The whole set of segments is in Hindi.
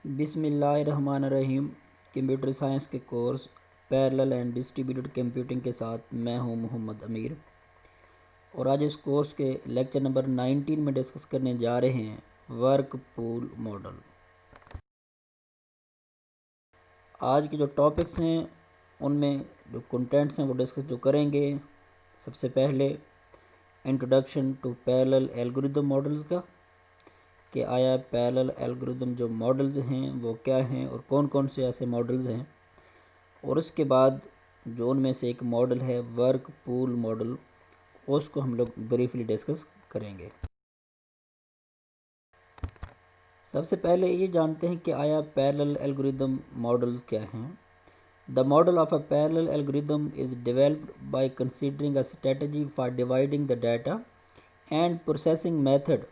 बिस्मिल्लाहिर्रहमानिर्रहीम। कंप्यूटर साइंस के course parallel and distributed computing के साथ मैं हूं मोहम्मद अमीर, और आज इस कोर्स के लेक्चर नंबर 19 में डिस्कस करने जा रहे हैं वर्क पूल मॉडल। आज के जो टॉपिक्स हैं उनमें जो कंटेंट्स हैं वो डिस्कस जो करेंगे, सबसे पहले introduction to parallel algorithm models का, कि आया पैरेलल एल्गोरिदम जो मॉडल्स हैं वो क्या हैं और कौन कौन से ऐसे मॉडल्स हैं, और उसके बाद जो उनमें से एक मॉडल है वर्क पूल मॉडल, उसको हम लोग ब्रीफली डिस्कस करेंगे। सबसे पहले ये जानते हैं कि आया पैरेलल एल्गोरिदम मॉडल्स क्या हैं। The model of a parallel algorithm is developed by considering a strategy for dividing the data and processing method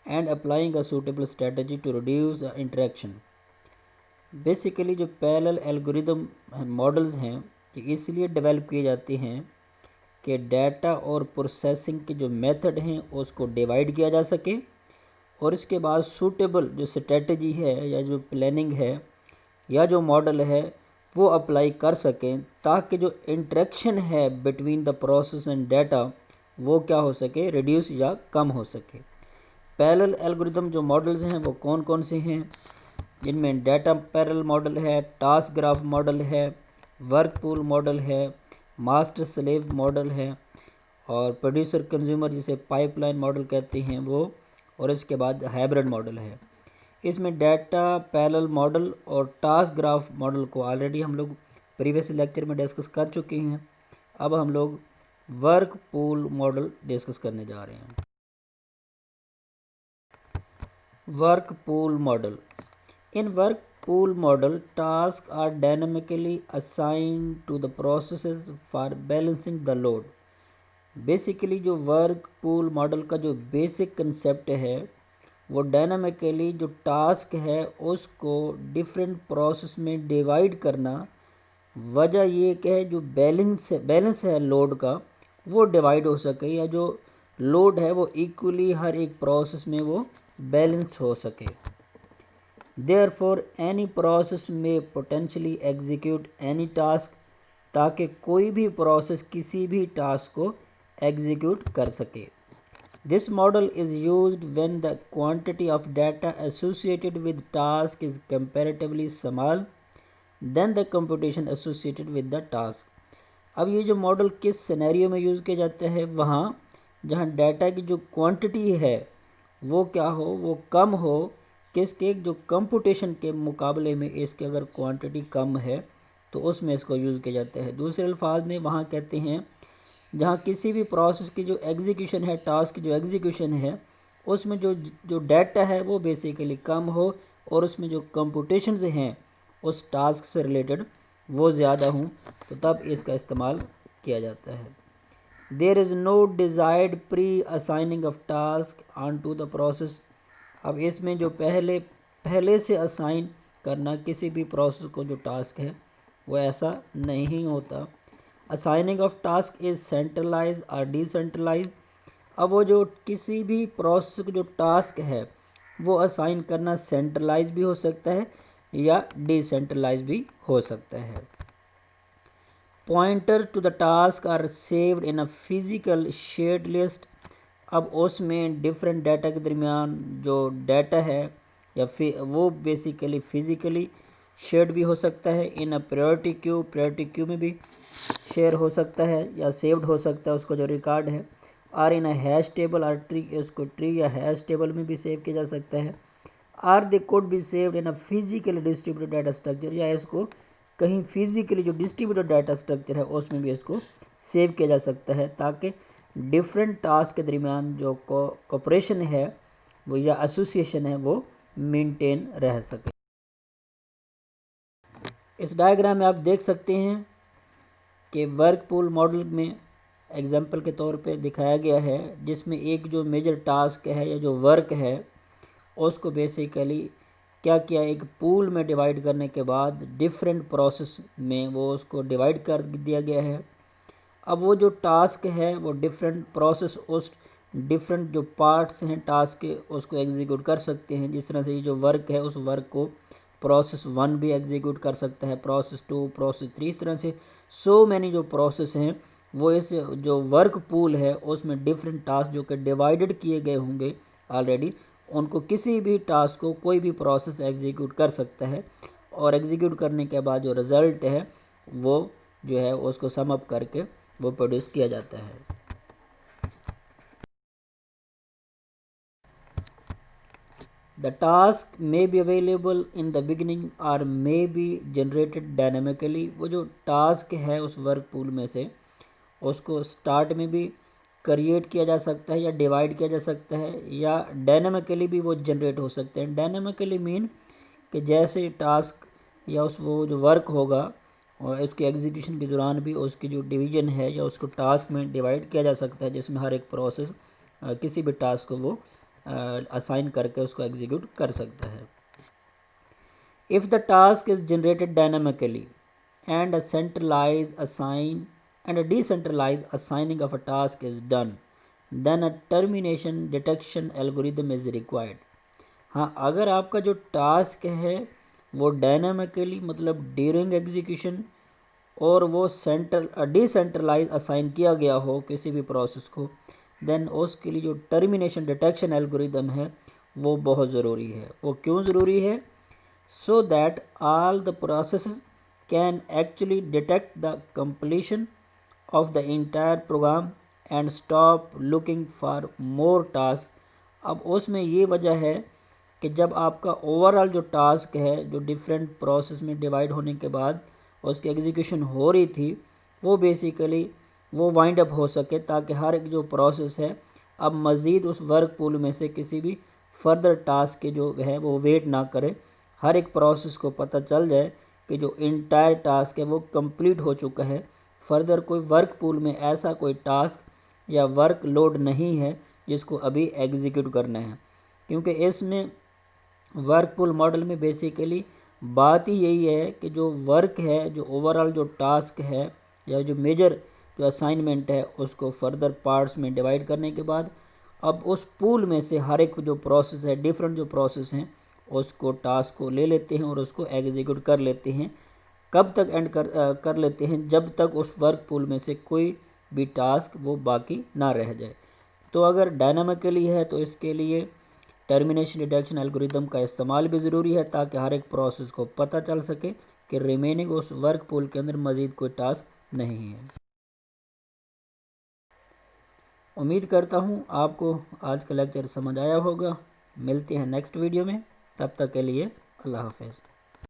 and applying a suitable strategy to reduce the interaction। Basically जो पैरेलल एल्गोरिदम मॉडल्स हैं ये इसलिए डेवलप किए जाते हैं कि डाटा और प्रोसेसिंग के जो मेथड हैं उसको डिवाइड किया जा सके, और इसके बाद सूटेबल जो स्ट्रेटजी है या जो प्लानिंग है या जो मॉडल है वो अप्लाई कर सकें, ताकि जो इंटरेक्शन है between the process and data वो क्या हो सके, रिड्यूस या कम हो सके। पैरेलल एल्गोरिदम जो मॉडल्स हैं वो कौन कौन से हैं, जिनमें डाटा पैरेलल मॉडल है, टास्क ग्राफ मॉडल है, वर्क पूल मॉडल है, मास्टर स्लेव मॉडल है, और प्रोड्यूसर कंज्यूमर जिसे पाइपलाइन मॉडल कहते हैं वो, और इसके बाद हाइब्रिड मॉडल है। इसमें डाटा पैरेलल मॉडल और टास्क ग्राफ मॉडल को ऑलरेडी हम लोग प्रीवियस लेक्चर में डिस्कस कर चुके हैं। अब हम लोग वर्क पूल मॉडल डिस्कस करने जा रहे हैं। Work pool model. In work pool model, tasks are dynamically assigned to the processes for balancing the load। Basically जो वर्क पूल मॉडल का जो बेसिक कंसेप्ट है वो डायनामिकली जो टास्क है उसको डिफरेंट प्रोसेस में डिवाइड करना। वजह ये कि है जो बैलेंस है लोड का वो डिवाइड हो सके, या जो लोड है वो इक्वली हर एक प्रोसेस में वो बैलेंस हो सके। देयरफॉर एनी प्रोसेस में पोटेंशियली एग्जीक्यूट एनी टास्क, ताकि कोई भी प्रोसेस किसी भी टास्क को एग्जीक्यूट कर सके। This model is used when the quantity of data associated with task is comparatively small than the computation associated with the task. अब ये जो मॉडल किस सिनेरियो में यूज़ किया जाता है, वहाँ जहाँ डाटा की जो क्वांटिटी है वो क्या हो, वो कम हो, किसके, जो कंप्यूटेशन के मुकाबले में इसके अगर क्वांटिटी कम है तो उसमें इसको यूज़ किया जाता है। दूसरे अल्फाज में वहाँ कहते हैं जहाँ किसी भी प्रोसेस की जो एग्जीक्यूशन है, टास्क की जो एग्जीक्यूशन है, उसमें जो डाटा है वो बेसिकली कम हो, और उसमें जो कंप्यूटेशंस हैं उस टास्क से रिलेटेड वो ज़्यादा हों, तो तब इसका इस्तेमाल किया जाता है। There is no desired pre assigning of task on to the process. अब इसमें जो पहले से असाइन करना किसी भी प्रोसेस को जो टास्क है वो ऐसा नहीं होता। Assigning of task is centralize और डिसेंट्रलाइज। अब वो जो किसी भी प्रोसेस को जो टास्क है वो असाइन करना सेंट्रलाइज भी हो सकता है या डिसेंट्रलाइज भी हो सकता है। Pointer to the task are saved in a physical shared list. अब उसमें डिफरेंट डाटा के दरमियान जो डाटा है या वो बेसिकली फिजिकली शेयर्ड भी हो सकता है। इन अ प्रायोरिटी क्यू में भी शेयर हो सकता है या सेव्ड हो सकता है उसको जो रिकॉर्ड है। और इन अ हैश टेबल और ट्री, उसको ट्री या हैश टेबल में भी सेव किया जा सकता है। Are they could be saved in a physically distributed data structure, या इसको कहीं फिजिकली जो डिस्ट्रीब्यूटेड डाटा स्ट्रक्चर है उसमें भी इसको सेव किया जा सकता है, ताकि डिफरेंट टास्क के दरमियान जो कोऑपरेशन है वो या एसोसिएशन है वो मेंटेन रह सके। इस डायग्राम में आप देख सकते हैं कि वर्क पूल मॉडल में एग्जांपल के तौर पे दिखाया गया है, जिसमें एक जो मेजर टास्क है या जो वर्क है उसको बेसिकली क्या किया, एक पूल में डिवाइड करने के बाद डिफरेंट प्रोसेस में वो उसको डिवाइड कर दिया गया है। अब वो जो टास्क है वो डिफरेंट प्रोसेस उस डिफरेंट जो पार्ट्स हैं टास्क के उसको एग्जीक्यूट कर सकते हैं। जिस तरह से ये जो वर्क है उस वर्क को प्रोसेस 1 भी एग्जीक्यूट कर सकता है, प्रोसेस 2, प्रोसेस 3, इस तरह से सो मैनी जो प्रोसेस हैं वो इस जो वर्क पूल है उसमें डिफरेंट टास्क जो कि डिवाइडेड किए गए होंगे ऑलरेडी, उनको किसी भी टास्क को कोई भी प्रोसेस एग्जीक्यूट कर सकता है और एग्जीक्यूट करने के बाद जो रिज़ल्ट है वो जो है उसको सम अप करके वो प्रोड्यूस किया जाता है। The task may be available in the beginning or may be generated dynamically। वो जो टास्क है उस वर्क पूल में से उसको स्टार्ट में भी क्रिएट किया जा सकता है या डिवाइड किया जा सकता है या डायनामिकली भी वो जनरेट हो सकते हैं। डायनामिकली मीन कि जैसे टास्क या उस वो जो वर्क होगा और उसके एग्जीक्यूशन के दौरान भी उसकी जो डिवीजन है या उसको टास्क में डिवाइड किया जा सकता है, जिसमें हर एक प्रोसेस किसी भी टास्क को वो असाइन करके उसको एग्जीक्यूट कर सकता है। If the task is generated dynamically and a centralized assign and a decentralized assigning of a task is done, then a termination detection algorithm is required। हाँ, अगर आपका जो टास्क है वो डायनामिकली मतलब ड्यूरिंग एग्जीक्यूशन और वो डिसेंट्रलाइज असाइन किया गया हो किसी भी प्रोसेस को, देन उसके लिए जो टर्मिनेशन डिटेक्शन एल्गोरिदम है वो बहुत ज़रूरी है। वो क्यों ज़रूरी है? So that all the processes can actually detect the completion of the entire program and stop looking for more tasks। अब उसमें ये वजह है कि जब आपका ओवरऑल जो टास्क है जो डिफरेंट प्रोसेस में डिवाइड होने के बाद उसकी एग्जीक्यूशन हो रही थी वो बेसिकली वो वाइंड अप हो सके, ताकि हर एक जो प्रोसेस है अब मज़ीद उस वर्क पूल में से किसी भी फर्दर टास्क के जो है वो वेट ना करे। हर एक प्रोसेस को पता चल जाए कि जो इंटायर टास्क है वो कंप्लीट हो चुका है, फर्दर कोई वर्क पूल में ऐसा कोई टास्क या वर्क लोड नहीं है जिसको अभी एग्जीक्यूट करना है। क्योंकि इसमें वर्क पूल मॉडल में बेसिकली बात ही यही है कि जो वर्क है जो ओवरऑल जो टास्क है या जो मेजर जो असाइनमेंट है उसको फर्दर पार्ट्स में डिवाइड करने के बाद अब उस पूल में से हर एक जो प्रोसेस है डिफरेंट जो प्रोसेस हैं उसको टास्क को ले लेते हैं और उसको एग्जीक्यूट कर लेते हैं। कब तक एंड कर लेते हैं? जब तक उस वर्क पूल में से कोई भी टास्क वो बाकी ना रह जाए। तो अगर डायनामिकली है तो इसके लिए टर्मिनेशन डिटेक्शन एल्गोरिदम का इस्तेमाल भी ज़रूरी है ताकि हर एक प्रोसेस को पता चल सके कि रिमेनिंग उस वर्क पूल के अंदर मज़ीद कोई टास्क नहीं है। उम्मीद करता हूँ आपको आज का लेक्चर समझ आया होगा। मिलते हैं नेक्स्ट वीडियो में, तब तक के लिए अल्लाह हाफ़िज़।